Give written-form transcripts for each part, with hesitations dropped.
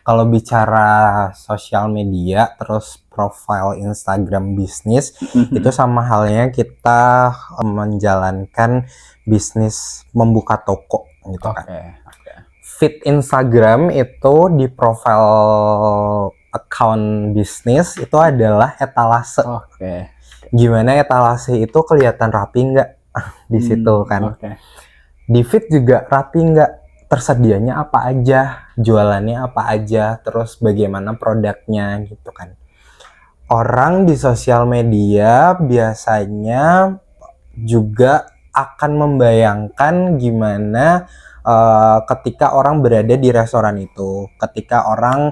Kalau bicara sosial media, terus profile Instagram bisnis, itu sama halnya kita menjalankan bisnis membuka toko gitu kan. Oke. Feed Instagram itu di profile account bisnis itu adalah etalase. Oke. Gimana etalase itu kelihatan rapi nggak di situ kan? Oke. Di feed juga rapi nggak, tersedianya apa aja, jualannya apa aja, terus bagaimana produknya gitu kan. Orang di sosial media biasanya juga akan membayangkan gimana ketika orang berada di restoran itu, ketika orang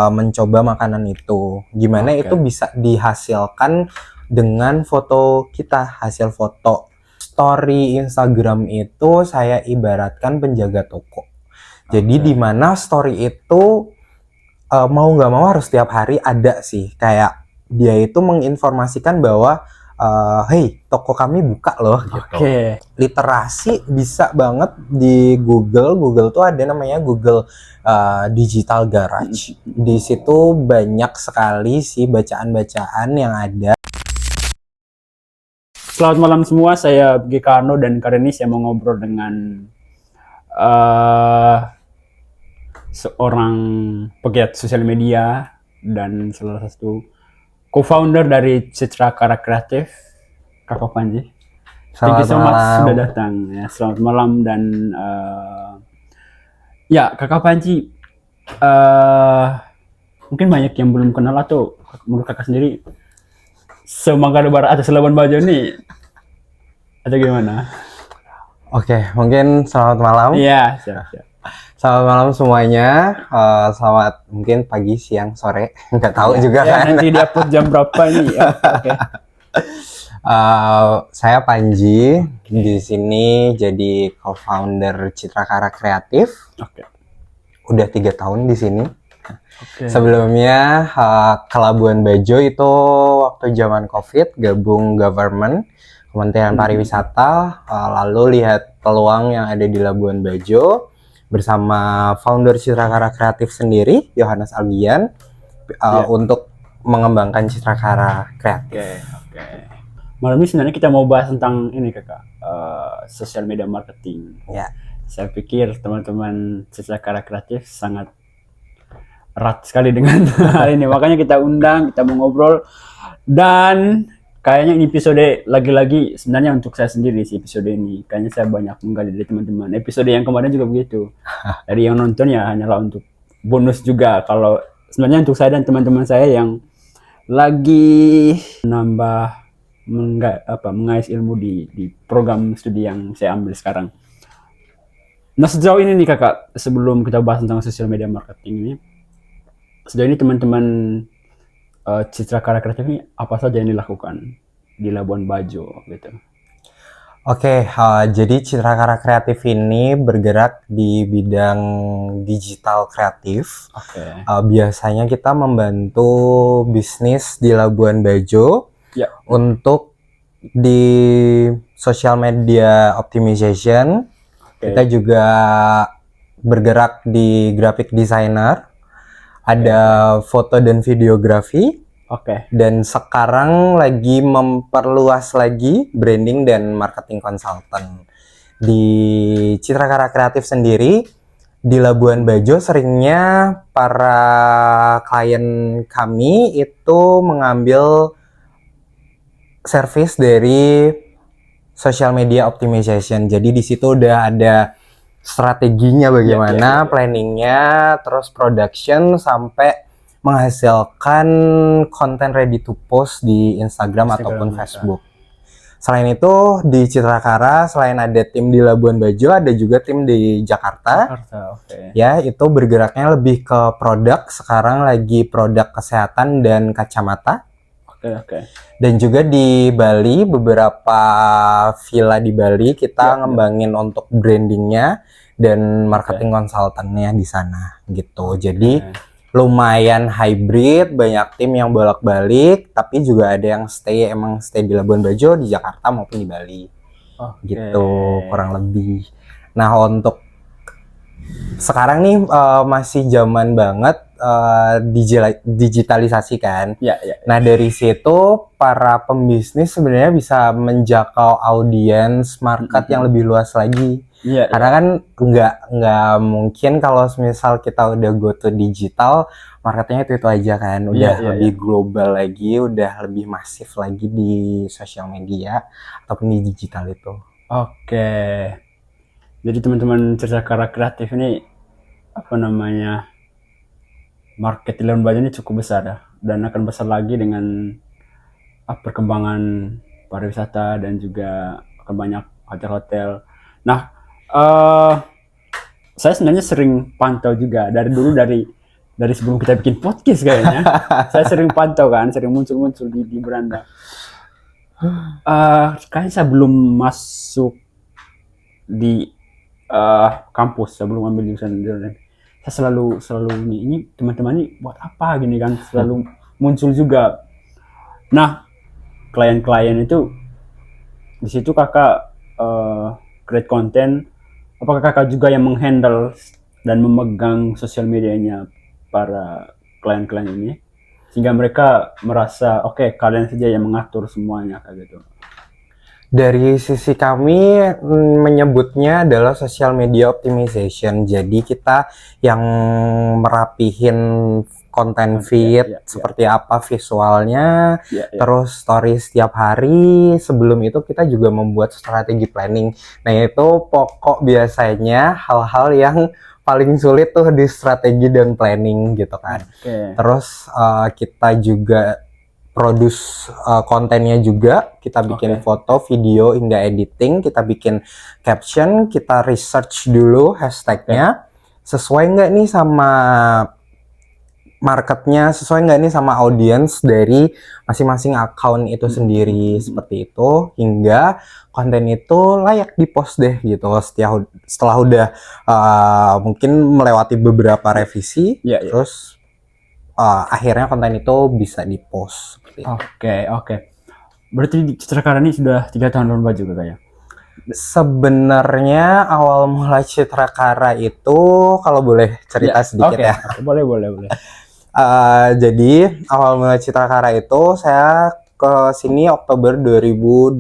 mencoba makanan itu, gimana Oke. itu bisa dihasilkan dengan foto kita, hasil foto. Story Instagram itu saya ibaratkan penjaga toko. Jadi Oke. di mana story itu mau nggak mau harus setiap hari ada sih, kayak dia itu menginformasikan bahwa hey, toko kami buka loh gitu. Oke. Literasi bisa banget di Google. Google tuh ada namanya Google Digital Garage. Di situ banyak sekali sih bacaan-bacaan yang ada. Selamat malam semua, saya Gekano dan kali ini saya mau ngobrol dengan seorang pegiat sosial media dan salah satu co-founder dari Citra Kara Kreatif, Kakak Panji. Thank you so much sudah datang. Ya, selamat malam dan ya Kakak Panji, mungkin banyak yang belum kenal atau menurut kakak sendiri Semangka Barat atau Labuan Bajo ini atau gimana? Oke, mungkin selamat malam. Iya, siap. Selamat malam semuanya. Selamat mungkin pagi, siang, sore. Nggak tahu juga ya, kan. nanti diupload jam berapa ini? Ya, oke. Saya Panji. Di sini jadi co-founder Citra Kara Kreatif. Oke. Udah 3 tahun di sini. Oke. Sebelumnya ke Labuan Bajo itu waktu zaman COVID, gabung government, Kementerian Pariwisata, lalu lihat peluang yang ada di Labuan Bajo bersama founder Citra Kara Kreatif sendiri, Yohanes Albian, untuk mengembangkan Citra Kara Kreatif. Oke. Malam ini sebenarnya kita mau bahas tentang ini kakak, social media marketing. Ya. Saya pikir teman-teman Citra Kara Kreatif sangat erat sekali dengan hal ini, makanya kita undang, kita mau ngobrol. Dan kayaknya ini episode lagi-lagi sebenarnya untuk saya sendiri sih episode ini. Kayaknya saya banyak menggali dari teman-teman. Episode yang kemarin juga begitu. Dari yang nonton ya hanyalah untuk bonus juga. Kalau sebenarnya untuk saya dan teman-teman saya yang lagi nambah mengais ilmu di program studi yang saya ambil sekarang. Nah sejauh ini nih kakak, sebelum kita bahas tentang social media marketing ini, sejauh ini teman-teman Citra Kara Kreatif ini apa saja yang dilakukan di Labuan Bajo gitu? Oke, jadi Citra Kara Kreatif ini bergerak di bidang digital kreatif. Oke. Biasanya kita membantu bisnis di Labuan Bajo untuk di social media optimization. Kita juga bergerak di graphic designer, ada foto dan videografi. Dan sekarang lagi memperluas lagi branding dan marketing consultant. Di Citra Kara Kreatif sendiri di Labuan Bajo seringnya para klien kami itu mengambil service dari social media optimization. Jadi di situ udah ada strateginya bagaimana, planningnya, terus production sampai menghasilkan konten ready to post di Instagram ataupun Facebook. Selain itu di Citra Kara selain ada tim di Labuan Bajo, ada juga tim di Jakarta. Ya, itu bergeraknya lebih ke produk. Sekarang lagi produk kesehatan dan kacamata. Dan juga di Bali, beberapa villa di Bali kita ngembangin untuk brandingnya dan marketing konsultannya di sana gitu. Jadi lumayan hybrid, banyak tim yang bolak-balik, tapi juga ada yang stay di Labuan Bajo, di Jakarta maupun di Bali. Gitu kurang lebih. Nah, untuk sekarang nih masih zaman banget digitalisasi kan. Ya, ya. Nah dari situ para pembisnis sebenarnya bisa menjangkau audiens market yang lebih luas lagi. Iya, Karena kan nggak mungkin kalau misal kita udah go to digital, marketnya itu aja kan, udah Iya, lebih global lagi, udah lebih masif lagi di sosial media ataupun di digital itu. Oke. Jadi teman-teman cerita karya kreatif ini apa namanya, market di Labuan Bajo ini cukup besar ya, dan akan besar lagi dengan perkembangan pariwisata dan juga akan banyak hotel-hotel. Nah, saya sebenarnya sering pantau juga dari dulu, dari sebelum kita bikin podcast kayaknya. Saya sering pantau kan, sering muncul-muncul di beranda. Kayaknya saya belum masuk di kampus, saya belum ambil jurusan desain. Saya selalu ini teman-teman ini buat apa gini kan, selalu muncul juga. Nah, klien-klien itu di situ kakak create konten. Apakah kakak juga yang menghandle dan memegang sosial medianya para klien-klien ini, sehingga mereka merasa oke, kalian saja yang mengatur semuanya kayak gitu? Dari sisi kami menyebutnya adalah social media optimization. Jadi kita yang merapihin konten feed seperti apa visualnya, terus stories setiap hari. Sebelum itu kita juga membuat strategi planning. Nah itu pokok biasanya hal-hal yang paling sulit tuh di strategi dan planning gitu kan. Terus kita juga produce kontennya juga, kita bikin foto, video, hingga editing, kita bikin caption, kita research dulu hashtagnya, sesuai nggak nih sama marketnya, sesuai nggak nih sama audience dari masing-masing account itu sendiri, seperti itu, hingga konten itu layak dipost deh gitu. Setelah udah mungkin melewati beberapa revisi, terus akhirnya konten itu bisa dipost. Oke. Berarti Citra ini sudah 3 tahun Labuan Bajo kak ya? Sebenarnya awal mula Citra itu, kalau boleh cerita sedikit ya. Boleh. Jadi awal mula Citra itu saya ke sini Oktober 2020.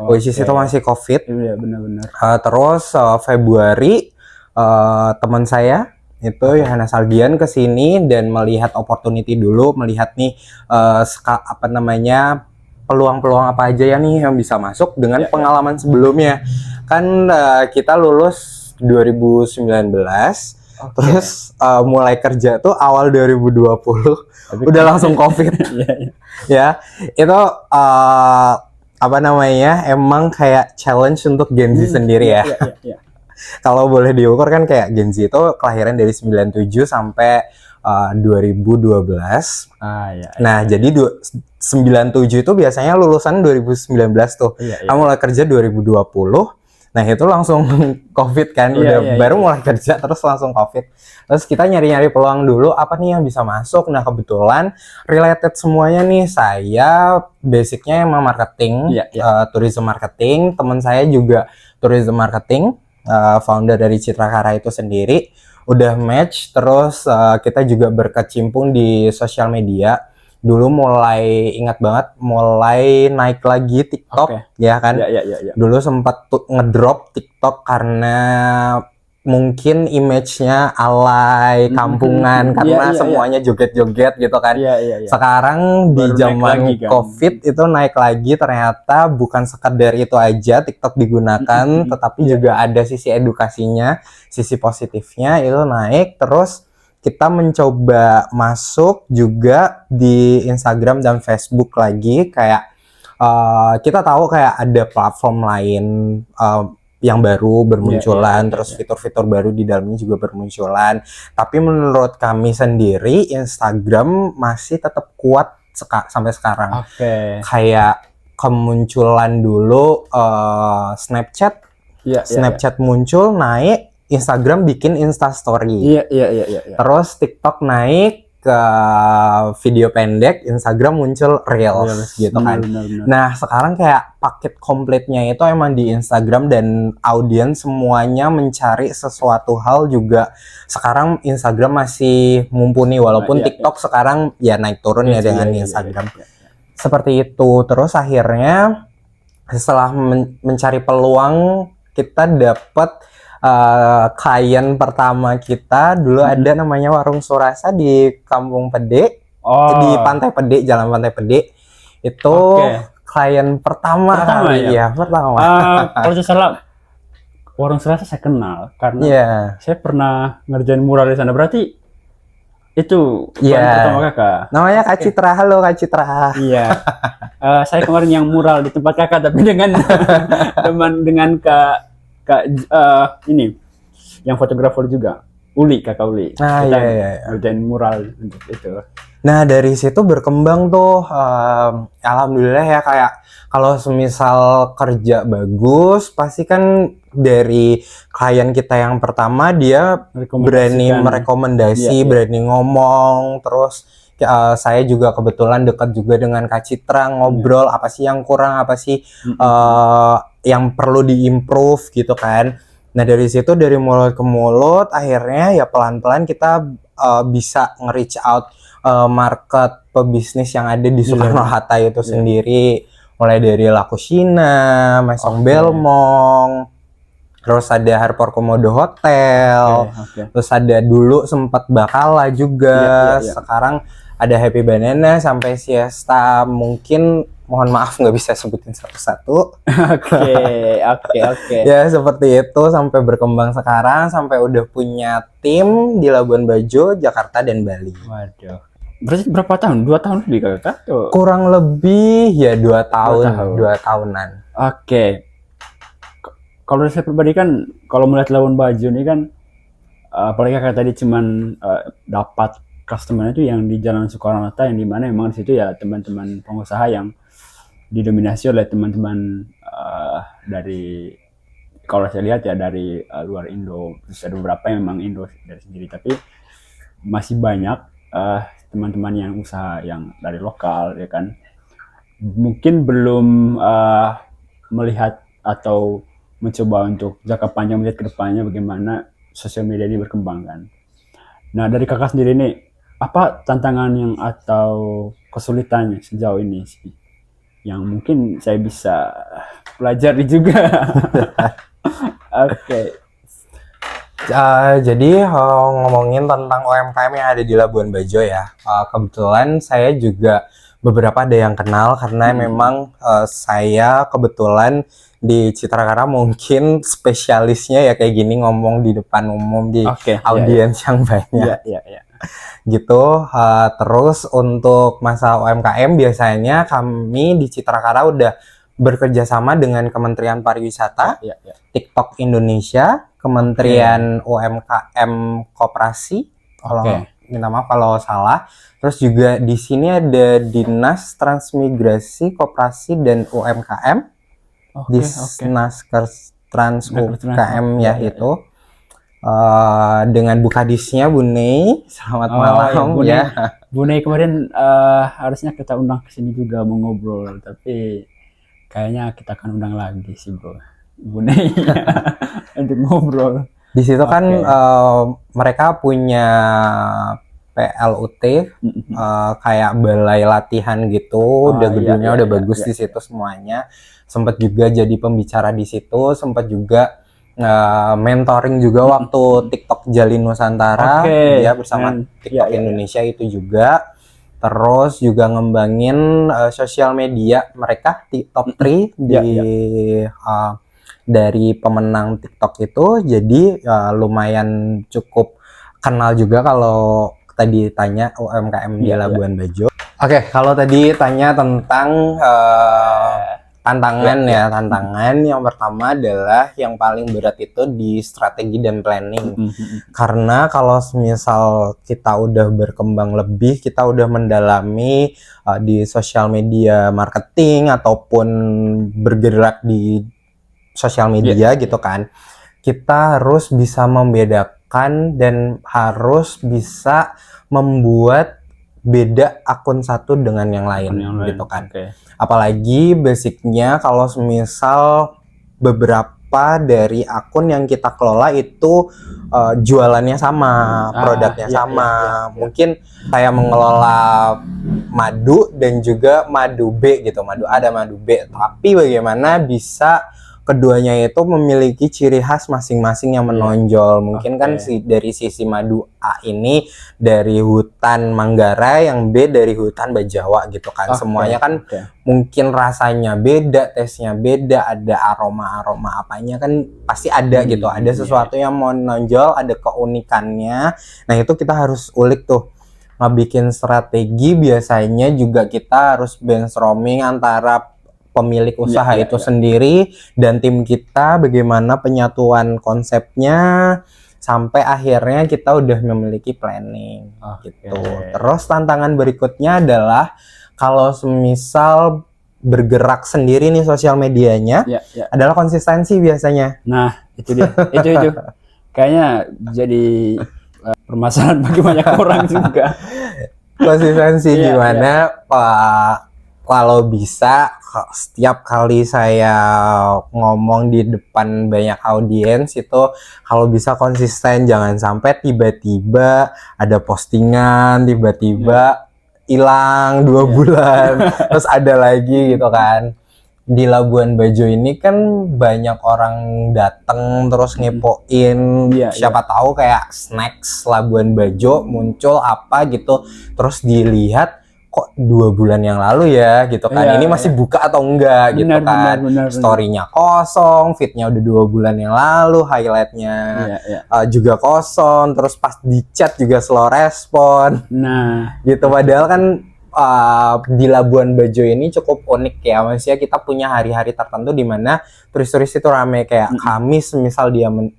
Which is itu masih COVID. Iya, benar-benar. Terus Februari teman saya itu Yohana Salgian ke sini dan melihat opportunity dulu, melihat nih peluang-peluang apa aja ya nih yang bisa masuk dengan pengalaman sebelumnya. Kan kita lulus 2019, terus mulai kerja tuh awal 2020, udah langsung COVID. Ya, itu emang kayak challenge untuk Gen Z sendiri ya. Kalau boleh diukur kan kayak Gen Z itu kelahiran dari 97 sampai 2012. Nah, jadi 97 itu biasanya lulusan 2019 tuh. Kamu mulai kerja 2020. Nah, itu langsung COVID kan, baru mulai kerja terus langsung COVID. Terus kita nyari-nyari peluang dulu, apa nih yang bisa masuk. Nah, kebetulan related semuanya nih. Saya basicnya emang marketing, tourism marketing. Teman saya juga tourism marketing. Founder dari Citra itu sendiri udah match, terus kita juga berkecimpung di sosial media. Dulu ingat banget mulai naik lagi TikTok, ya kan? Dulu sempat ngedrop TikTok karena mungkin image-nya alay, kampungan, karena semuanya joget-joget gitu kan. Sekarang di zaman COVID itu naik lagi, ternyata bukan sekedar itu aja TikTok digunakan, tetapi juga ada sisi edukasinya, sisi positifnya itu naik. Terus kita mencoba masuk juga di Instagram dan Facebook lagi, kayak kita tahu kayak ada platform lain yang baru bermunculan, terus fitur-fitur baru di dalamnya juga bermunculan. Tapi menurut kami sendiri Instagram masih tetap kuat sampai sekarang. Kayak kemunculan dulu Snapchat, Snapchat muncul naik, Instagram bikin Instastory. Terus TikTok naik, ke video pendek, Instagram muncul Reels gitu kan. Benar. Nah, sekarang kayak paket komplitnya itu emang di Instagram, dan audiens semuanya mencari sesuatu hal juga. Sekarang Instagram masih mumpuni, walaupun Iya, TikTok sekarang ya naik turun ya dengan Instagram. Iya. Seperti itu. Terus akhirnya setelah mencari peluang, kita dapat klien pertama kita dulu ada namanya Warung Surasa di Kampung Pede, di Pantai Pede, Jalan Pantai Pede. Itu klien pertama kali ya, pertama. Kalau saya salah, Warung Surasa saya kenal karena saya pernah ngerjain mural di sana. Berarti itu klien pertama kakak. Namanya Kak Citra. Halo Kak Citra. Iya. Saya kemarin yang mural di tempat kakak, tapi dengan dengan kak ini yang fotografer juga, kakak Uli. Nah, iya. Ngerjain mural untuk itu. Nah, dari situ berkembang tuh, alhamdulillah ya, kayak kalau semisal kerja bagus, pasti kan dari klien kita yang pertama dia berani merekomendasi, berani ngomong. Terus saya juga kebetulan dekat juga dengan Kak Citra, ngobrol apa sih yang kurang, apa sih yang perlu diimprove gitu kan. Nah, dari situ, dari mulut ke mulut, akhirnya ya pelan-pelan kita bisa nge-reach out market pebisnis yang ada di Soekarno-Hatta itu sendiri. Mulai dari La Cucina, Maison Belmont, terus ada Harper Komodo Hotel, terus ada dulu sempat Bacala juga, sekarang ada Happy Banana sampai Siesta. Mungkin mohon maaf nggak bisa sebutin satu-satu. Oke. Ya seperti itu, sampai berkembang sekarang, sampai udah punya tim di Labuan Bajo, Jakarta, dan Bali. Waduh. Berarti berapa tahun? 2 tahun lebih kakak? Kurang lebih ya 2 tahun. 2 tahunan. Oke. Kalau saya pribadi kan, kalau melihat Labuan Bajo ini kan, apalagi kakak tadi cuman dapat customer itu yang di Jalan Soekarno-Hatta, yang dimana memang di situ ya teman-teman pengusaha yang didominasi oleh teman-teman dari, kalau saya lihat ya dari luar Indo. Terus ada beberapa yang memang Indo dari sendiri, tapi masih banyak teman-teman yang usaha yang dari lokal ya kan, mungkin belum melihat atau mencoba untuk jangka panjang, melihat ke depannya bagaimana sosial media ini berkembang kan. Nah, dari kakak sendiri nih, apa tantangan yang atau kesulitannya sejauh ini sih yang mungkin saya bisa pelajari juga? Oke. Jadi ngomongin tentang UMKM yang ada di Labuan Bajo ya, kebetulan saya juga beberapa ada yang kenal, karena memang saya kebetulan di Citra Kara mungkin spesialisnya ya kayak gini, ngomong di depan umum di audiens yang banyak. Gitu. Terus untuk masa UMKM, biasanya kami di Citra Kara udah bekerja sama dengan Kementerian Pariwisata, TikTok Indonesia, Kementerian UMKM Koperasi, kalau minta maaf kalau salah. Terus juga di sini ada Dinas Transmigrasi Koperasi dan UMKM, Disnaker Trans UMKM ya itu. Dengan Bu Kadisnya Bu Nei, selamat malam ya. Bu Nei kemarin harusnya kita undang ke sini juga mau ngobrol, tapi kayaknya kita akan undang lagi sih bro, Bu Nei untuk ngobrol. Di situ kan mereka punya PLUT, kayak balai latihan gitu, udah gedungnya udah bagus di situ semuanya. Sempat juga jadi pembicara di situ, sempat juga mentoring juga waktu TikTok Jalin Nusantara, ya bersama TikTok Indonesia itu juga. Terus juga ngembangin sosial media mereka top 3 dari pemenang TikTok itu. Jadi lumayan cukup kenal juga kalau tadi tanya UMKM di Labuan Bajo. Oke, kalau tadi tanya tentang tantangan tantangan yang pertama adalah yang paling berat itu di strategi dan planning. Karena kalau misal kita udah berkembang lebih, kita udah mendalami di sosial media marketing ataupun bergerak di sosial media gitu kan, kita harus bisa membedakan membedakan dan harus bisa membuat beda akun satu dengan yang lain, gitu kan. Oke. Apalagi basicnya kalau semisal beberapa dari akun yang kita kelola itu jualannya sama, produknya iya, sama. iya. Mungkin saya mengelola madu dan juga madu B gitu, madu A dan madu B. Tapi bagaimana bisa keduanya itu memiliki ciri khas masing-masing yang menonjol. Mungkin kan dari sisi madu A ini dari hutan Manggarai, yang B dari hutan Bajawa gitu kan. Semuanya kan mungkin rasanya beda, tesnya beda, ada aroma-aroma apanya kan pasti ada gitu. Ada sesuatu yang mau menonjol, ada keunikannya. Nah, itu kita harus ulik tuh. Bikin strategi biasanya juga kita harus brainstorming antara pemilik usaha itu sendiri dan tim kita, bagaimana penyatuan konsepnya sampai akhirnya kita udah memiliki planning gitu. Terus tantangan berikutnya adalah kalau semisal bergerak sendiri nih sosial medianya adalah konsistensi biasanya. Nah, itu dia. itu kayaknya jadi permasalahan bagi banyak orang juga. Konsistensi gimana Pak? Kalau bisa setiap kali saya ngomong di depan banyak audiens itu kalau bisa konsisten, jangan sampai tiba-tiba ada postingan tiba-tiba hilang 2 bulan terus ada lagi gitu kan. Di Labuan Bajo ini kan banyak orang datang terus ngepoin, siapa tahu kayak snacks Labuan Bajo muncul apa gitu, terus dilihat kok 2 bulan yang lalu ya gitu kan, ini masih buka atau enggak gitu kan, story-nya kosong, feed-nya udah 2 bulan yang lalu, highlight-nya juga kosong, terus pas di chat juga slow respon. Nah gitu, padahal kan di Labuan Bajo ini cukup unik ya, maksudnya kita punya hari-hari tertentu di mana turis-turis itu ramai, kayak Kamis misal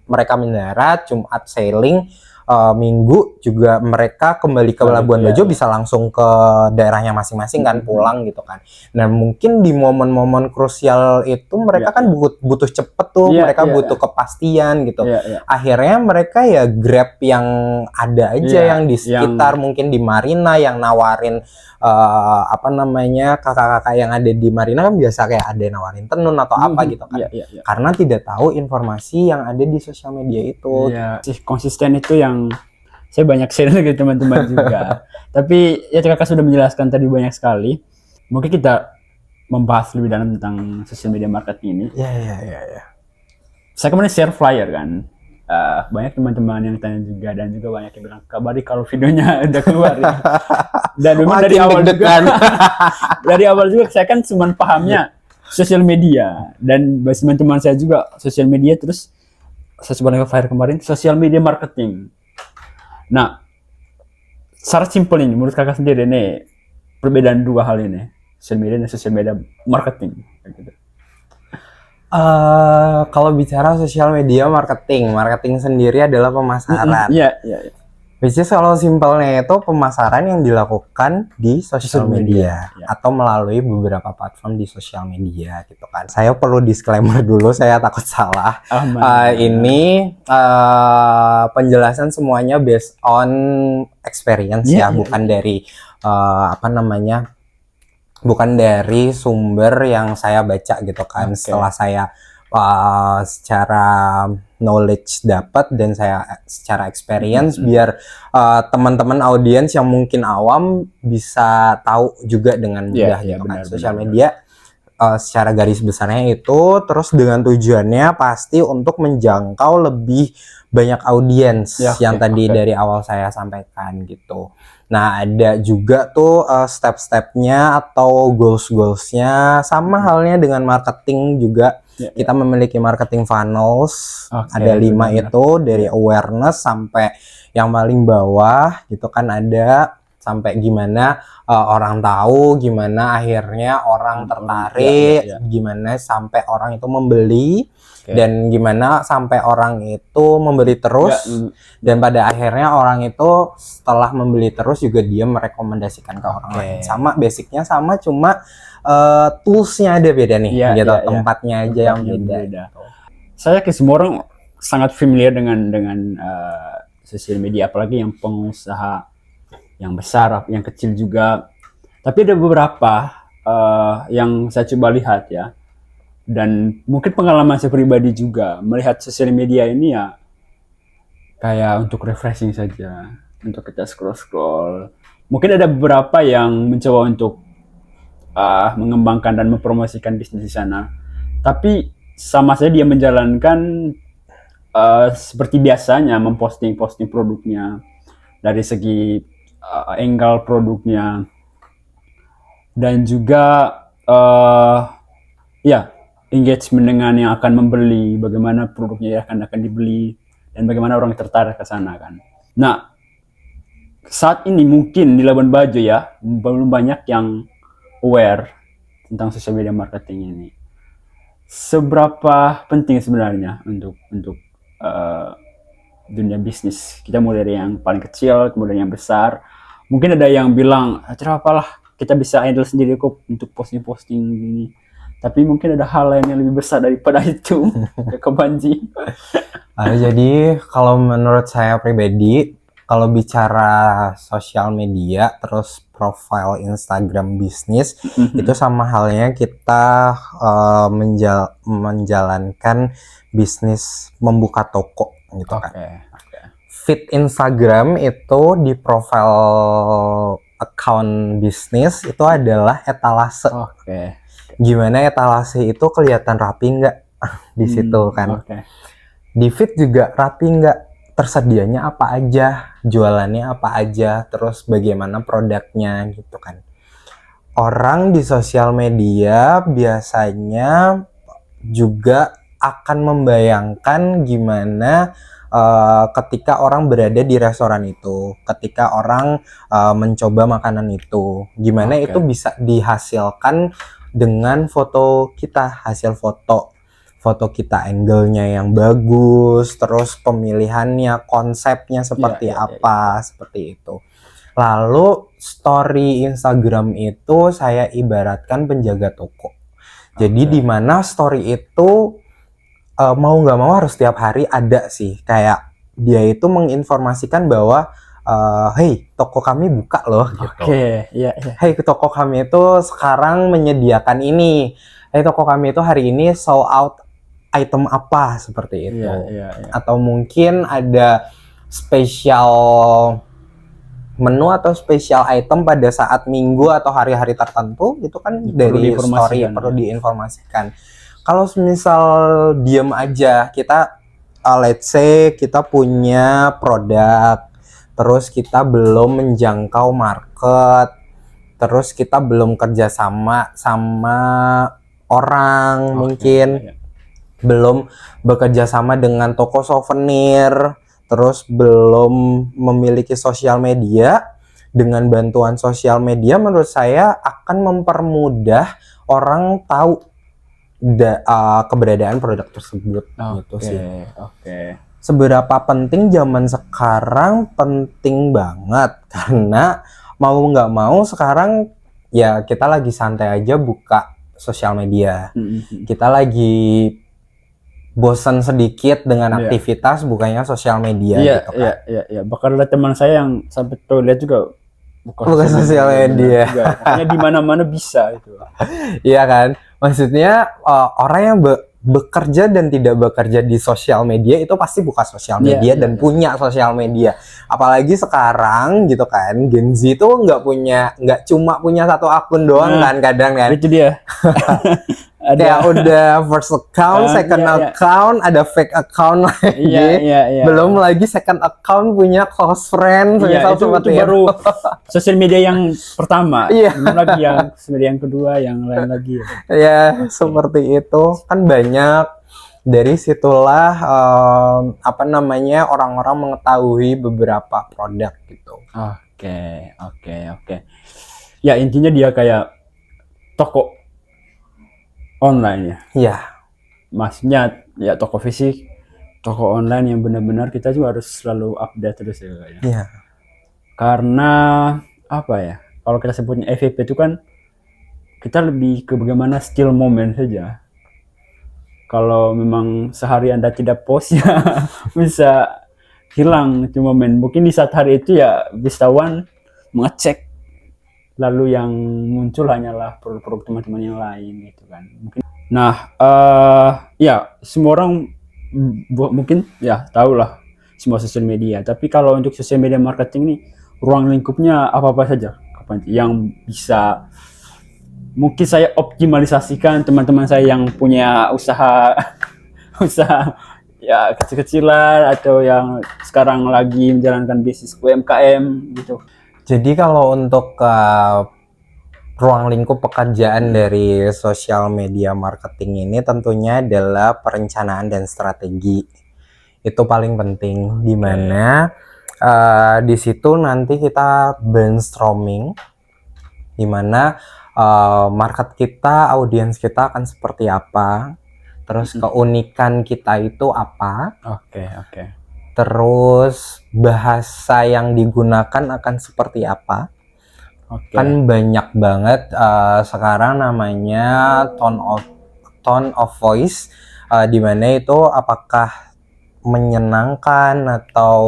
mereka mendarat, Jumat sailing, Minggu juga mereka kembali ke Labuan Bajo, bisa langsung ke daerahnya masing-masing kan, pulang gitu kan. Nah mungkin di momen-momen krusial itu mereka kan butuh cepet tuh, mereka butuh kepastian gitu. Akhirnya mereka ya grab yang ada aja, yang di sekitar, mungkin di Marina yang nawarin kakak-kakak yang ada di Marina kan biasa kayak ada nawarin tenun atau apa gitu kan. Karena tidak tahu informasi yang ada di sosial media itu. Konsisten itu yang saya banyak share ke teman-teman juga. Tapi ya kakak sudah menjelaskan tadi banyak sekali. Mungkin kita membahas lebih dalam tentang social media marketing ini. Saya kemarin share flyer kan. Banyak teman-teman yang tanya juga, dan juga banyak yang bilang kabari kalau videonya udah keluar ya. Dan memang dari awal juga dari awal juga saya kan cuma pahamnya sosial media, dan bagi teman-teman saya juga sosial media, terus saya coba flyer kemarin sosial media marketing. Nah, secara simpel ini menurut kakak sendiri nih, perbedaan dua hal ini, sosial media dan sosial media marketing gitu. Kalau bicara sosial media marketing sendiri adalah pemasaran. Which is kalau simpelnya itu pemasaran yang dilakukan di sosial media atau melalui beberapa platform di sosial media gitu kan. Saya perlu disclaimer dulu, saya takut salah. Ini penjelasan semuanya based on experience bukan dari bukan dari sumber yang saya baca gitu kan. Setelah saya secara knowledge dapat dan saya secara experience, biar teman-teman audiens yang mungkin awam bisa tahu juga dengan mudah gitu kan. Sosial media secara garis besarnya itu, terus dengan tujuannya pasti untuk menjangkau lebih banyak audiens yang tadi dari awal saya sampaikan gitu. Nah ada juga tuh step-stepnya atau goals-goalsnya, sama halnya dengan marketing juga. Kita memiliki marketing funnels, ada 5 itu, dari awareness sampai yang paling bawah gitu kan, ada sampai gimana orang tahu, gimana akhirnya orang tertarik, gimana sampai orang itu membeli, dan gimana sampai orang itu membeli terus, dan pada akhirnya orang itu setelah membeli terus juga dia merekomendasikan ke orang lain. Sama, basicnya sama, cuma toolsnya ada beda nih, tempatnya aja yang beda. Saya ke semua orang sangat familiar dengan sosial media, apalagi yang pengusaha yang besar, yang kecil juga. Tapi ada beberapa yang saya coba lihat ya, dan mungkin pengalaman saya pribadi juga melihat sosial media ini ya kayak untuk refreshing saja, untuk kita scroll-scroll. Mungkin ada beberapa yang mencoba untuk mengembangkan dan mempromosikan bisnis di sana, tapi sama saja dia menjalankan seperti biasanya, memposting produknya dari segi angle produknya, dan juga ya engagement dengan yang akan membeli, bagaimana produknya akan dibeli, dan bagaimana orang tertarik ke sana kan. Nah, saat ini mungkin di Labuan Bajo ya belum banyak yang aware tentang social media marketing ini. Seberapa penting sebenarnya untuk dunia bisnis? Kita mulai dari yang paling kecil, kemudian yang besar. Mungkin ada yang bilang, tidak apalah, kita bisa handle sendiri kok untuk posting ini. Tapi mungkin ada hal lain yang lebih besar daripada itu. Ke Banji. Jadi kalau menurut saya pribadi, kalau bicara sosial media, terus profile Instagram bisnis, itu sama halnya kita menjalankan bisnis membuka toko gitu kan. Feed Instagram itu di profile account bisnis itu adalah etalase. Gimana etalase itu kelihatan rapi nggak di situ kan? Di feed juga rapi nggak, tersedianya apa aja, jualannya apa aja, terus bagaimana produknya gitu kan. Orang di sosial media biasanya juga akan membayangkan gimana ketika orang berada di restoran itu, ketika orang mencoba makanan itu, gimana itu bisa dihasilkan dengan foto kita, hasil foto kita angle-nya yang bagus, terus pemilihannya, konsepnya seperti apa, seperti itu. Lalu story Instagram itu saya ibaratkan penjaga toko. Jadi di mana story itu mau nggak mau harus setiap hari ada sih, kayak dia itu menginformasikan bahwa hey, toko kami buka loh gitu. Hey, toko kami itu sekarang menyediakan ini. Hey, toko kami itu hari ini sold out item apa, seperti itu. Atau mungkin ada spesial menu atau spesial item pada saat minggu atau hari-hari tertentu, itu kan dari story perlu diinformasikan. Kalau misal diem aja, kita let's say kita punya produk, terus kita belum menjangkau market, terus kita belum kerjasama sama orang, mungkin belum bekerja sama dengan toko souvenir, terus belum memiliki sosial media. Dengan bantuan sosial media menurut saya akan mempermudah orang tahu keberadaan produk tersebut gitu sih. Seberapa penting zaman sekarang? Penting banget, karena mau nggak mau sekarang ya kita lagi santai aja buka sosial media. Kita lagi bosan sedikit dengan aktivitas, bukannya sosial media gitu kan. Iya. Bahkan ada teman saya yang sampai toilet juga bukan sosial media. Makanya di mana-mana bisa itu. Iya kan? Maksudnya orang yang bekerja dan tidak bekerja di sosial media itu pasti buka sosial media dan punya sosial media. Apalagi sekarang gitu kan, Gen Z itu nggak cuma punya satu akun doang kan kadang kan. Itu dia. Kayak udah first account, second account, ada fake account lagi. Belum lagi second account punya close friend, itu baru sosial media yang pertama. Belum lagi yang sosial media yang kedua, yang lain lagi. Ya, seperti itu. Kan banyak. Dari situlah orang-orang mengetahui beberapa produk gitu. Oke. Ya, intinya dia kayak toko online ya. Iya. Maksudnya ya toko fisik, toko online yang benar-benar kita juga harus selalu update terus ya kayaknya. Iya. Karena apa ya? Kalau kita sebutnya FYP itu kan kita lebih ke bagaimana still moment saja. kalau memang sehari Anda tidak post ya bisa hilang itu momen. Mungkin di saat hari itu ya wisatawan mengecek, lalu yang muncul hanyalah produk-produk teman-teman yang lain gitu kan. Mungkin. Nah, ya semua orang mungkin ya tahu lah semua sosial media. Tapi kalau untuk sosial media marketing ini ruang lingkupnya apa-apa saja yang bisa mungkin saya optimalisasikan teman-teman saya yang punya usaha usaha ya kecil-kecilan atau yang sekarang lagi menjalankan bisnis UMKM gitu. Jadi kalau untuk ruang lingkup pekerjaan dari sosial media marketing ini tentunya adalah perencanaan dan strategi. Itu paling penting, di mana di situ nanti kita brainstorming, di mana market kita, audiens kita akan seperti apa, terus keunikan kita itu apa, Oke. terus bahasa yang digunakan akan seperti apa. Oke. Kan banyak banget sekarang namanya tone of voice, di mana itu apakah menyenangkan atau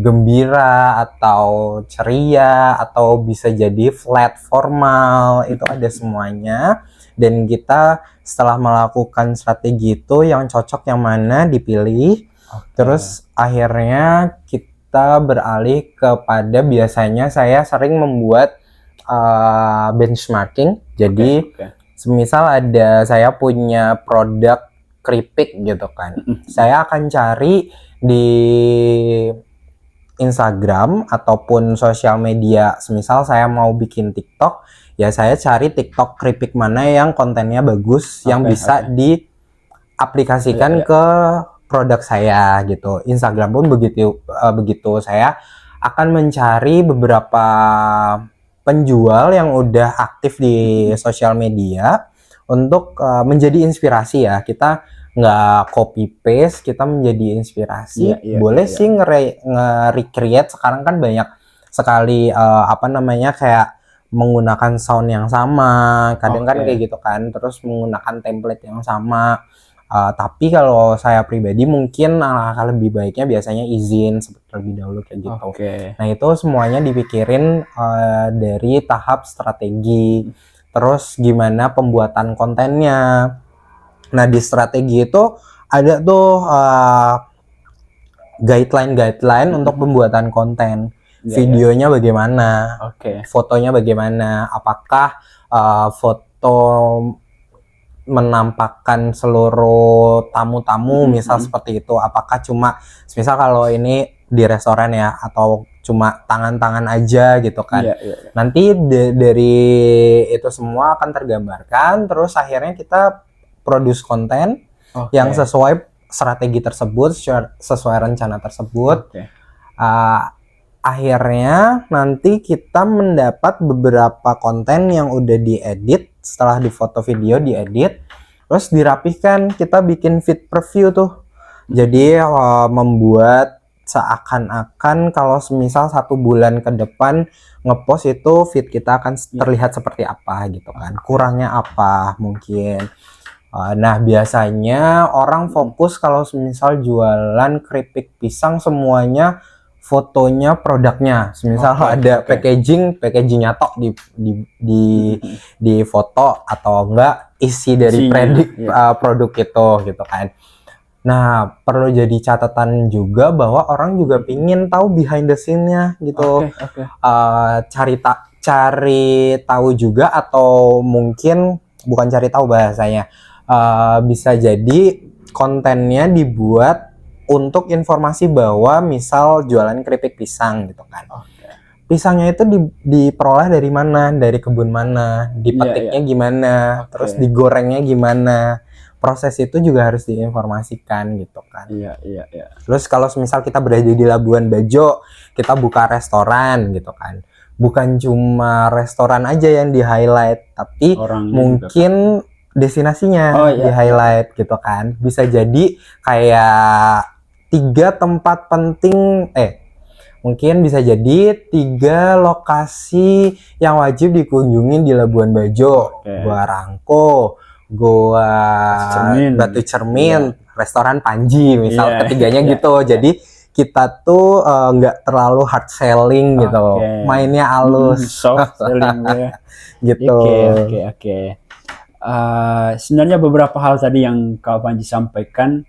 gembira atau ceria atau bisa jadi flat formal, itu ada semuanya. Dan kita setelah melakukan strategi itu yang cocok yang mana dipilih. Terus akhirnya kita beralih kepada, biasanya saya sering membuat benchmarking. Jadi semisal saya punya produk keripik gitu kan, saya akan cari di Instagram ataupun sosial media. Semisal saya mau bikin TikTok, ya saya cari TikTok keripik mana yang kontennya bagus, yang bisa diaplikasikan ke produk saya gitu. Instagram pun begitu. Saya akan mencari beberapa penjual yang udah aktif di sosial media untuk menjadi inspirasi ya. Kita nggak copy paste, kita menjadi inspirasi. Boleh sih nge-recreate. Sekarang kan banyak sekali kayak menggunakan sound yang sama, kadang kan kayak gitu kan, terus menggunakan template yang sama. Tapi kalau saya pribadi mungkin alangkah lebih baiknya biasanya izin terlebih dahulu kayak gitu. Nah itu semuanya dipikirin dari tahap strategi, terus gimana pembuatan kontennya. Nah di strategi itu ada tuh guideline untuk pembuatan konten. Videonya bagaimana, fotonya bagaimana, apakah foto menampakkan seluruh tamu-tamu misal seperti itu, apakah cuma misal kalau ini di restoran ya, atau cuma tangan-tangan aja gitu kan. Nanti dari itu semua akan tergambarkan, terus akhirnya kita produce konten yang sesuai strategi tersebut, sesuai rencana tersebut. Akhirnya nanti kita mendapat beberapa konten yang udah diedit, setelah difoto video diedit, terus dirapihkan, kita bikin feed preview tuh. Jadi membuat seakan-akan kalau semisal 1 bulan ke depan ngepost itu feed kita akan terlihat seperti apa gitu kan, kurangnya apa mungkin. Nah biasanya orang fokus kalau semisal jualan keripik pisang semuanya fotonya produknya, semisal ada packagingnya tok di foto, atau enggak isi dari produk itu gitu kan. Nah perlu jadi catatan juga bahwa orang juga pingin tahu behind the scene-nya gitu. Cari tahu juga, atau mungkin bukan cari tahu bahasanya, bisa jadi kontennya dibuat untuk informasi bahwa misal jualan keripik pisang gitu kan. Pisangnya itu diperoleh dari mana, dari kebun mana, dipetiknya gimana, terus digorengnya gimana. Proses itu juga harus diinformasikan gitu kan. Terus kalau misal kita berada di Labuan Bajo, kita buka restoran gitu kan. Bukan cuma restoran aja yang di-highlight, tapi mungkin destinasinya di-highlight gitu kan. Bisa jadi kayak 3 tempat penting, mungkin bisa jadi 3 lokasi yang wajib dikunjungi di Labuan Bajo. Gua Rangko, Goa Cermin. Batu Cermin, restoran Panji misal, Iya, ketiganya iya, gitu. Jadi kita tuh nggak terlalu hard selling gitu, Oke. mainnya halus Soft selling ya. gitu. Oke. Sebenarnya beberapa hal tadi yang Kak Panji sampaikan,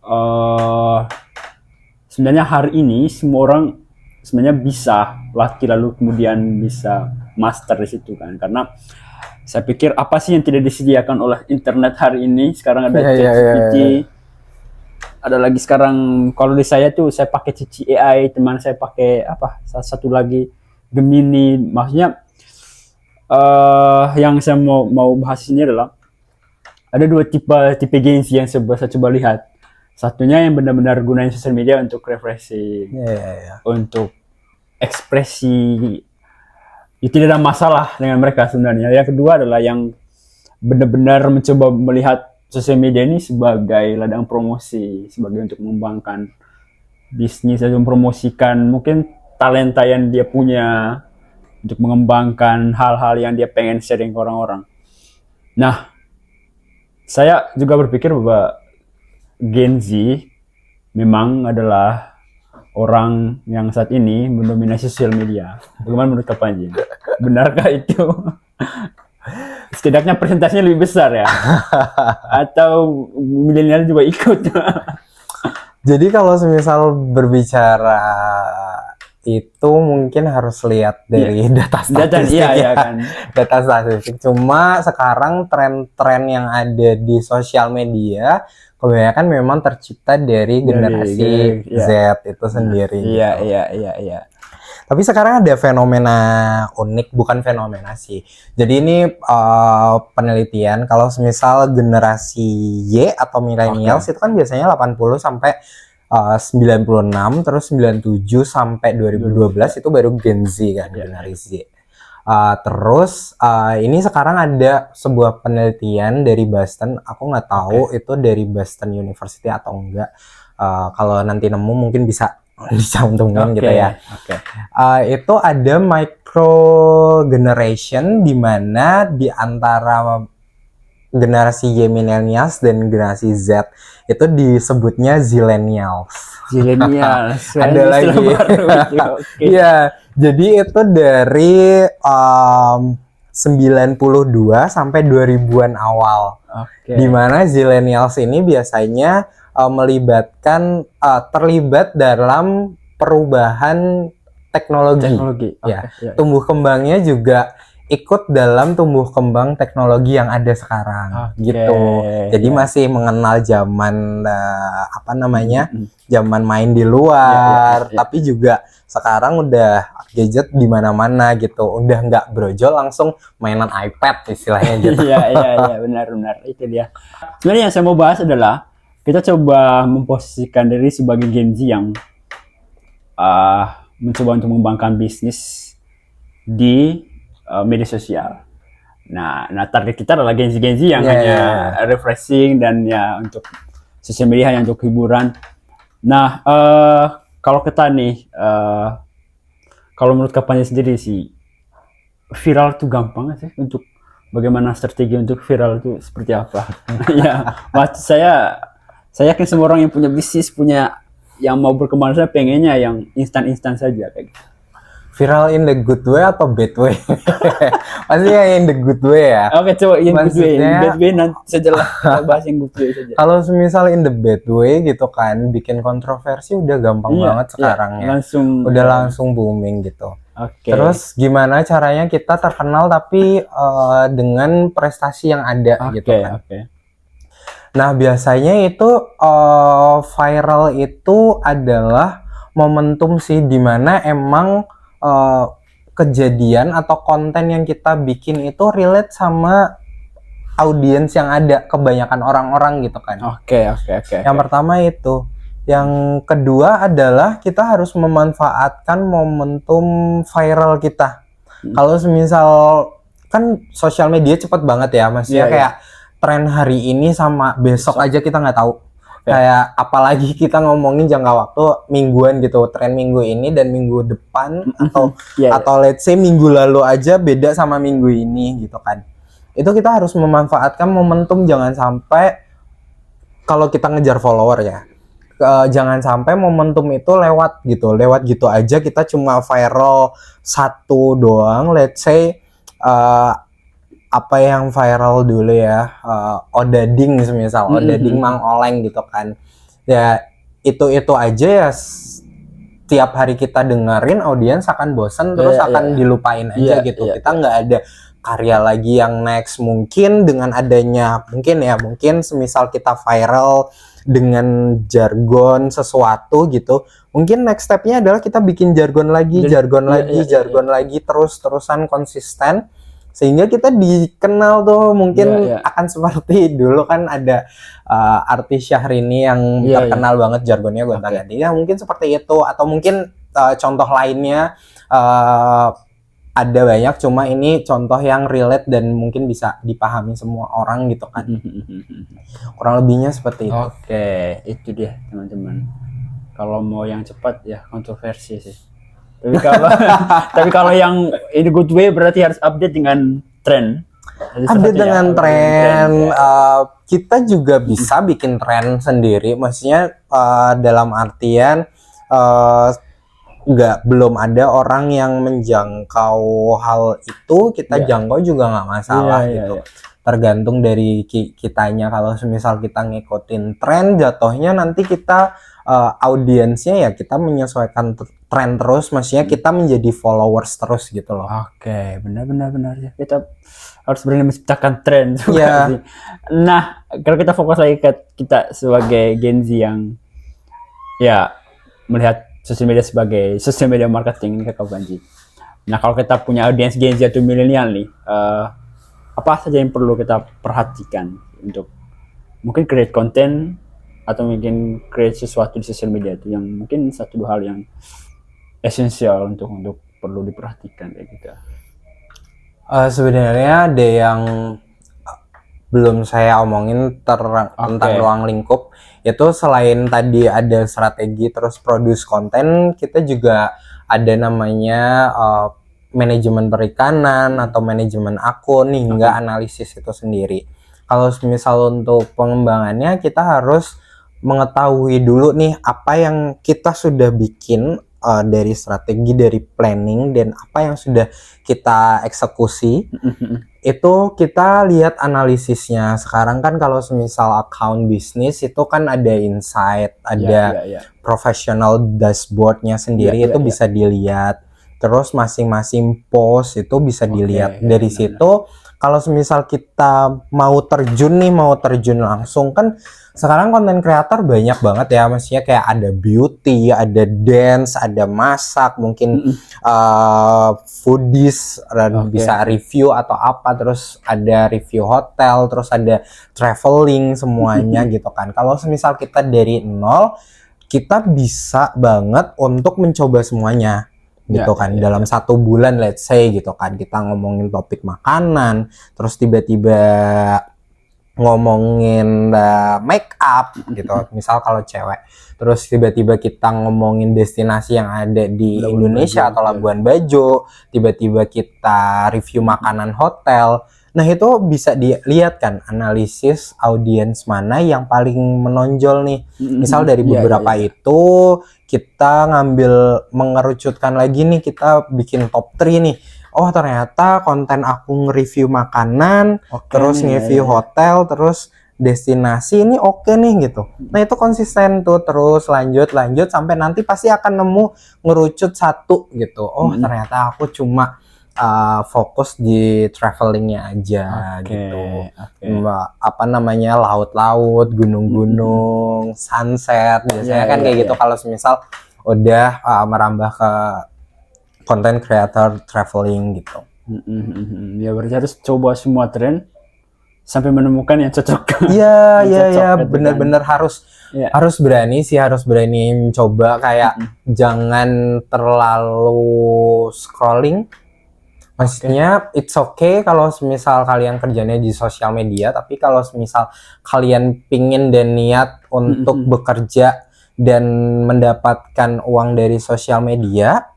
eh sebenarnya hari ini semua orang sebenarnya bisa latih lalu kemudian bisa master di situ kan, karena saya pikir apa sih yang tidak disediakan oleh internet hari ini. Sekarang ada Iya, iya, ChatGPT, iya. ada lagi sekarang kalau di saya tuh saya pakai Cici AI, teman saya pakai apa satu lagi Gemini. Maksudnya yang saya mau bahas ini adalah ada dua tipe gengsi yang saya coba lihat. Satunya yang benar-benar gunain sosial media untuk refreshing, Iya. untuk ekspresi, ya tidak ada masalah dengan mereka sebenarnya. Yang kedua adalah yang benar-benar mencoba melihat sosial media ini sebagai ladang promosi, sebagai untuk mengembangkan bisnis atau mempromosikan mungkin talenta yang dia punya, untuk mengembangkan hal-hal yang dia pengen sharing ke orang-orang. Nah, saya juga berpikir bahwa Gen Z memang adalah orang yang saat ini mendominasi sosial media. Bagaimana menurut Kak Panji? Benarkah itu? Setidaknya presentasinya lebih besar ya? Atau milenial juga ikut? Jadi kalau semisal berbicara itu mungkin harus lihat dari data statistik iya kan. Data statistik. Cuma sekarang tren-tren yang ada di sosial media kebanyakan memang tercipta dari generasi Z itu sendiri. Iya. Tapi sekarang ada fenomena unik, bukan fenomena sih. Jadi ini penelitian kalau semisal generasi Y atau millennials itu kan biasanya 80 sampai 96, terus 97 sampai 2012 itu baru Gen Z kan, generasi Z. Terus ini sekarang ada sebuah penelitian dari Boston, aku nggak tahu itu dari Boston University atau enggak. Kalau nanti nemu mungkin bisa dicantumkan gitu ya. Itu ada micro generation di mana di antara generasi Y millennials dan generasi Z itu disebutnya zillennials. Ada lagi. Iya, jadi itu dari 92 sampai 2000-an awal. Di mana zillennials ini biasanya terlibat dalam perubahan teknologi. Ya. Tumbuh kembangnya juga ikut dalam tumbuh kembang teknologi yang ada sekarang gitu. Jadi masih mengenal zaman zaman main di luar, tapi juga sekarang udah gadget di mana-mana gitu. Udah nggak brojol, langsung mainan iPad istilahnya gitu. Iya, benar itu dia. Sebenarnya yang saya mau bahas adalah kita coba memposisikan diri sebagai Gen Z yang mencoba untuk mengembangkan bisnis di media sosial. Nah, target kita adalah Gen Z yang hanya refreshing dan ya untuk sosial media hanya untuk hiburan. Nah, kalau kita nih, kalau menurut Kak Panji sendiri sih, viral tuh gampang nggak sih? Untuk bagaimana strategi untuk viral itu seperti apa? Ya, maksud saya yakin semua orang yang punya bisnis, punya yang mau berkembang, saya pengennya yang instan saja kayak gitu. Viral in the good way atau bad way? Pasti yang in the good way ya. Oke, coba in good way. In bad way nanti setelah bahas yang good way saja. Kalau misal in the bad way gitu kan, bikin kontroversi udah gampang banget sekarang ya. Langsung booming gitu. Terus gimana caranya kita terkenal tapi dengan prestasi yang ada gitu kan. Nah, biasanya itu viral itu adalah momentum sih, dimana emang kejadian atau konten yang kita bikin itu relate sama audiens yang ada, kebanyakan orang-orang gitu kan. Yang pertama itu. Yang kedua adalah kita harus memanfaatkan momentum viral kita. Kalau semisal kan sosial media cepat banget ya, maksudnya kayak tren hari ini sama besok aja kita nggak tahu. Kayak apalagi kita ngomongin jangka waktu mingguan gitu, tren minggu ini dan minggu depan atau let's say minggu lalu aja beda sama minggu ini gitu kan. itu kita harus memanfaatkan momentum, jangan sampai kalau kita ngejar follower ya, jangan sampai momentum itu lewat gitu aja, kita cuma viral satu doang. Let's say apa yang viral dulu ya, Odading semisal, Odading Mang Oleng gitu kan ya, itu aja ya, tiap hari kita dengerin audiens akan bosen, terus akan dilupain aja gitu. Kita nggak ada karya lagi yang next. Mungkin dengan adanya mungkin semisal kita viral dengan jargon sesuatu gitu, mungkin next stepnya adalah kita bikin jargon lagi, lagi, terus-terusan konsisten, sehingga kita dikenal tuh. Mungkin akan seperti dulu kan ada artis Syahrini yang terkenal banget jargonnya gonta-ganti. Ya mungkin seperti itu, atau mungkin contoh lainnya ada banyak, cuma ini contoh yang relate dan mungkin bisa dipahami semua orang gitu kan. Kurang lebihnya seperti itu. Oke, itu dia teman-teman. Kalau mau yang cepat ya kontroversi sih. Tapi kalau yang in a good way berarti harus update dengan tren. Update dengan tren. Kita juga bisa bikin tren sendiri. Maksudnya dalam artian belum ada orang yang menjangkau hal itu, kita jangkau juga nggak masalah gitu. Tergantung dari kitanya. Kalau semisal kita ngikutin tren, jatuhnya nanti kita audiensnya ya kita menyesuaikan tren terus, maksudnya kita menjadi followers terus gitu loh. Oke, benar ya. Kita harus berani menciptakan tren juga sih. Nah, kalau kita fokus lagi ke kita sebagai Gen Z yang ya melihat sosial media sebagai sosial media marketing ini, Kakak Panji. Nah, kalau kita punya audiens Gen Z atau milenial nih, apa saja yang perlu kita perhatikan untuk mungkin create konten atau mungkin create sesuatu di sosial media itu, yang mungkin satu dua hal yang esensial untuk perlu diperhatikan kayak gitu. Sebenarnya ada yang belum saya omongin tentang ruang lingkup. Itu selain tadi ada strategi terus produce konten, kita juga ada namanya manajemen perikanan atau manajemen akun hingga analisis itu sendiri. Kalau misal untuk pengembangannya, kita harus mengetahui dulu nih apa yang kita sudah bikin dari strategi, dari planning, dan apa yang sudah kita eksekusi. Itu kita lihat analisisnya. Sekarang kan kalau semisal account bisnis itu kan ada insight, ada professional dashboardnya sendiri, itu bisa dilihat. Terus masing-masing post itu bisa dilihat dari situ. Kalau semisal kita mau terjun langsung, kan sekarang konten kreator banyak banget ya, maksudnya kayak ada beauty, ada dance, ada masak, mungkin foodies, bisa review atau apa, terus ada review hotel, terus ada traveling semuanya gitu kan. Kalau semisal kita dari nol, kita bisa banget untuk mencoba semuanya gitu kan. Dalam 1 bulan let's say gitu kan, kita ngomongin topik makanan, terus tiba-tiba ngomongin make up gitu, misal kalau cewek, terus tiba-tiba kita ngomongin destinasi yang ada di Indonesia atau Labuan Bajo, tiba-tiba kita review makanan hotel. Nah, itu bisa dilihat kan analisis audiens mana yang paling menonjol nih. Misal dari beberapa itu kita mengerucutkan lagi nih, kita bikin top 3 nih. Oh, ternyata konten aku nge-review makanan, terus nge-review hotel, terus destinasi ini oke nih gitu. Nah, itu konsisten tuh, terus lanjut sampai nanti pasti akan nemu ngerucut satu gitu. Oh, ternyata aku cuma fokus di travelingnya aja gitu. Apa namanya, laut-laut, gunung-gunung, sunset, biasanya kan kayak gitu. Kalau semisal udah merambah ke content creator traveling gitu. Ya berarti harus coba semua tren sampai menemukan yang cocok. Iya, benar-benar harus berani mencoba, kayak jangan terlalu scrolling. Maksudnya it's okay kalau semisal kalian kerjanya di sosial media, tapi kalau semisal kalian pingin dan niat untuk bekerja dan mendapatkan uang dari sosial media,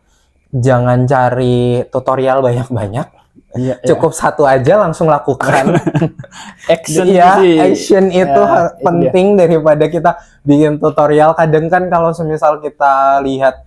jangan cari tutorial banyak-banyak. Iya, Cukup satu aja langsung lakukan. action Iya, sih. action itu Ya, itu penting daripada kita bikin tutorial. Kadang kan kalau semisal kita lihat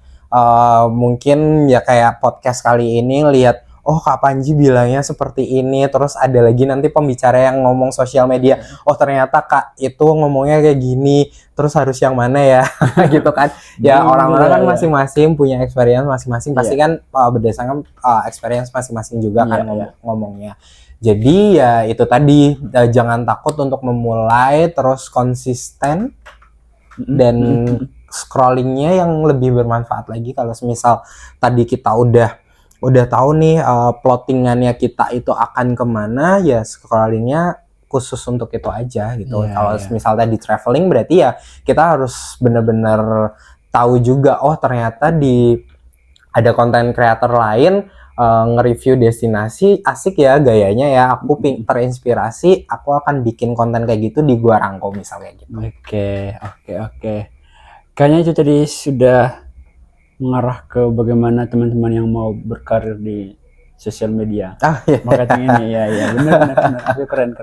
mungkin ya kayak podcast kali ini lihat, oh Kak Panji bilangnya seperti ini, terus ada lagi nanti pembicara yang ngomong sosial media, oh ternyata Kak itu ngomongnya kayak gini, terus harus yang mana ya, gitu kan. Ya orang-orang kan Iya. masing-masing punya experience masing-masing, pasti Iya. kan berdasarkan experience masing-masing juga kan Iya. ngomongnya. Jadi ya itu tadi, jangan takut untuk memulai, terus konsisten dan scrollingnya yang lebih bermanfaat lagi. Kalau semisal tadi kita udah tahu nih plottingannya kita itu akan kemana, ya scrollingnya khusus untuk itu aja gitu. Iya, Kalau iya. misal tadi traveling berarti ya kita harus bener-bener tahu juga, oh ternyata ada konten creator lain nge-review destinasi asik ya gayanya ya, aku terinspirasi, aku akan bikin konten kayak gitu di gua Rangko misalnya gitu. Oke. Kayaknya itu tadi sudah mengarah ke bagaimana teman-teman yang mau berkarir di sosial media. Iya. Marketing ini ya benar. Itu keren.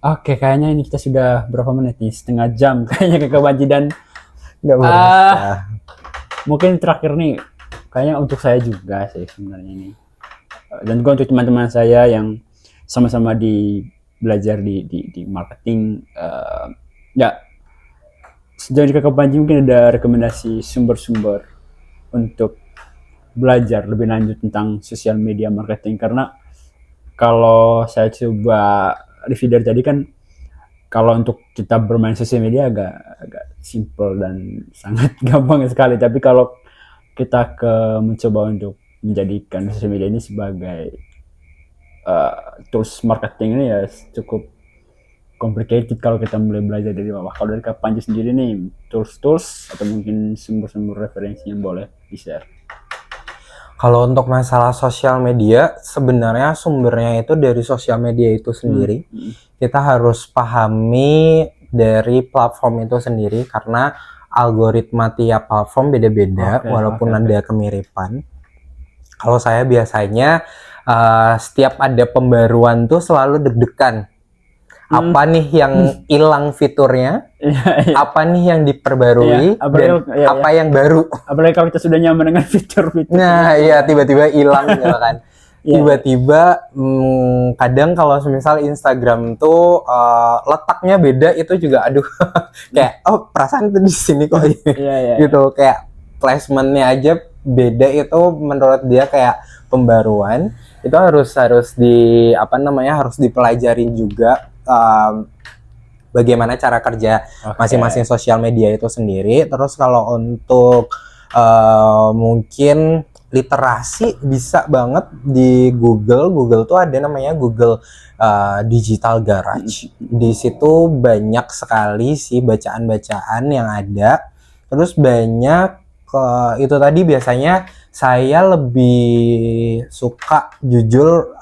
Oke, kayaknya ini kita sudah berapa menit nih? Setengah jam kayaknya ke Banji, dan Nggak berasa. mungkin terakhir nih, kayaknya untuk saya juga sih sebenarnya ini, dan juga untuk teman-teman saya yang sama-sama belajar di marketing. Ya, sejauh ini Kakak Panji mungkin ada rekomendasi sumber-sumber untuk belajar lebih lanjut tentang sosial media marketing, karena kalau saya coba review dari tadi kan, kalau untuk kita bermain sosial media agak simple dan sangat gampang sekali, tapi kalau kita mencoba untuk menjadikan sosial media ini sebagai tools marketing ini ya cukup complicated kalau kita mulai belajar dari bawah. Kalau dari Kak Panji sendiri nih, tools atau mungkin sumber-sumber referensi yang boleh di-share? Kalau untuk masalah sosial media, sebenarnya sumbernya itu dari sosial media itu sendiri. Kita harus pahami dari platform itu sendiri, karena algoritma tiap platform beda-beda, walaupun ada kemiripan. Kalau saya biasanya setiap ada pembaruan tuh selalu deg-degan. Apa nih yang hilang fiturnya? Apa nih yang diperbarui? Dan apa yang baru? Apalagi kalau kita sudah nyaman dengan fitur-fitur. Nah, iya tiba-tiba hilang gitu kan. Tiba-tiba kadang kalau misal Instagram tuh letaknya beda, itu juga aduh kayak oh perasaan itu di sini kok gitu, kayak placementnya aja beda, itu menurut dia kayak pembaruan. Itu harus harus dipelajarin juga bagaimana cara kerja masing-masing sosial media itu sendiri. Terus kalau untuk mungkin literasi, bisa banget di Google tuh ada namanya Google Digital Garage. Di situ banyak sekali sih bacaan-bacaan yang ada. Terus banyak itu tadi, biasanya saya lebih suka jujur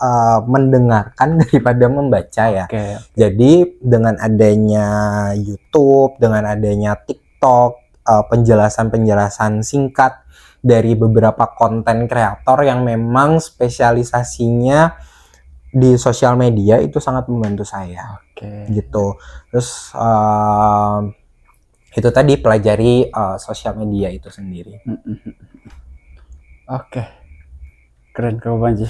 mendengarkan daripada membaca ya. Jadi dengan adanya YouTube, dengan adanya TikTok, penjelasan-penjelasan singkat dari beberapa konten kreator yang memang spesialisasinya di sosial media, itu sangat membantu saya. Gitu. Terus itu tadi, pelajari sosial media itu sendiri. Keren Kak Panji.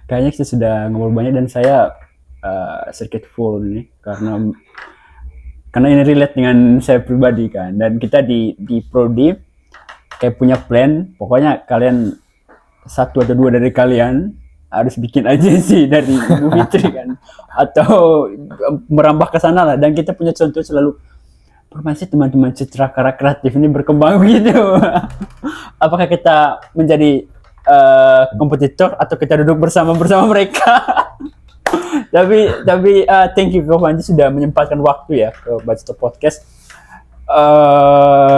Kayaknya kita sudah ngobrol banyak, dan saya sedikit full nih, karena ini relate dengan saya pribadi kan, dan kita di Prodi kayak punya plan, pokoknya kalian satu atau dua dari kalian harus bikin agensi dari Ibu Fitri kan, atau merambah ke sana lah. Dan kita punya contoh selalu, permasi teman-teman Citra Kreatif ini berkembang gitu. Apakah kita menjadi kompetitor atau kita duduk bersama mereka? tapi thank you Kak Panji sudah menyempatkan waktu ya ke Bacotop Podcast.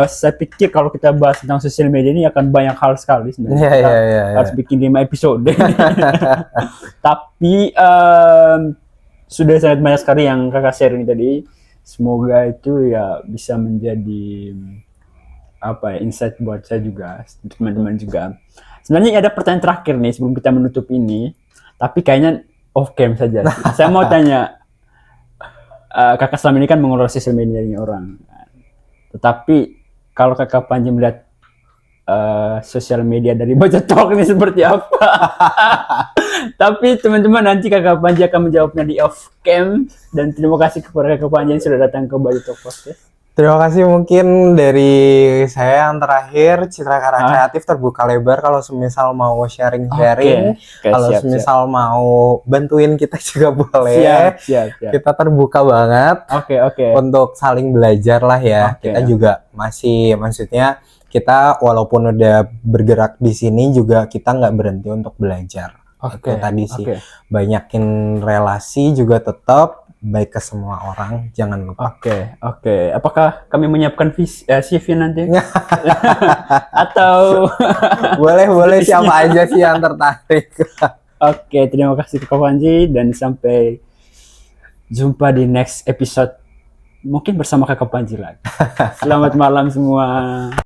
Saya pikir kalau kita bahas tentang sosial media ini akan banyak hal sekali sebenarnya. Harus bikin 5 episode. Tapi sudah sangat banyak sekali yang Kakak sharing tadi. Semoga itu ya bisa menjadi apa ya, insight buat saya juga, teman-teman juga. Sebenarnya ada pertanyaan terakhir nih sebelum kita menutup ini, tapi kayaknya off cam saja. Saya mau tanya, kakak selama ini kan mengelola sosial media ini orang, tetapi kalau kakak Panji melihat sosial media dari Baca Talk ini seperti apa? Tapi teman-teman, nanti kakak Panji akan menjawabnya di off cam. Dan terima kasih kepada kakak Panji yang sudah datang ke Baca Talk Podcast. Terima kasih, mungkin dari saya yang terakhir, Citra Kara Kreatif terbuka lebar kalau semisal mau sharing-sharing, Oke, kalau siap, semisal mau bantuin kita juga boleh. siap. Kita terbuka banget Oke. untuk saling belajar lah ya. Oke. Kita juga masih, maksudnya kita walaupun udah bergerak di sini juga kita nggak berhenti untuk belajar. Oke, Itu tadi sih, oke. banyakin relasi juga tetap baik ke semua orang, jangan lupa. Oke. Apakah kami menyiapkan CV nanti? Atau boleh siapa aja sih yang tertarik. Oke, terima kasih Kak Panji dan sampai jumpa di next episode, mungkin bersama Kakak Panji lagi. Selamat malam semua.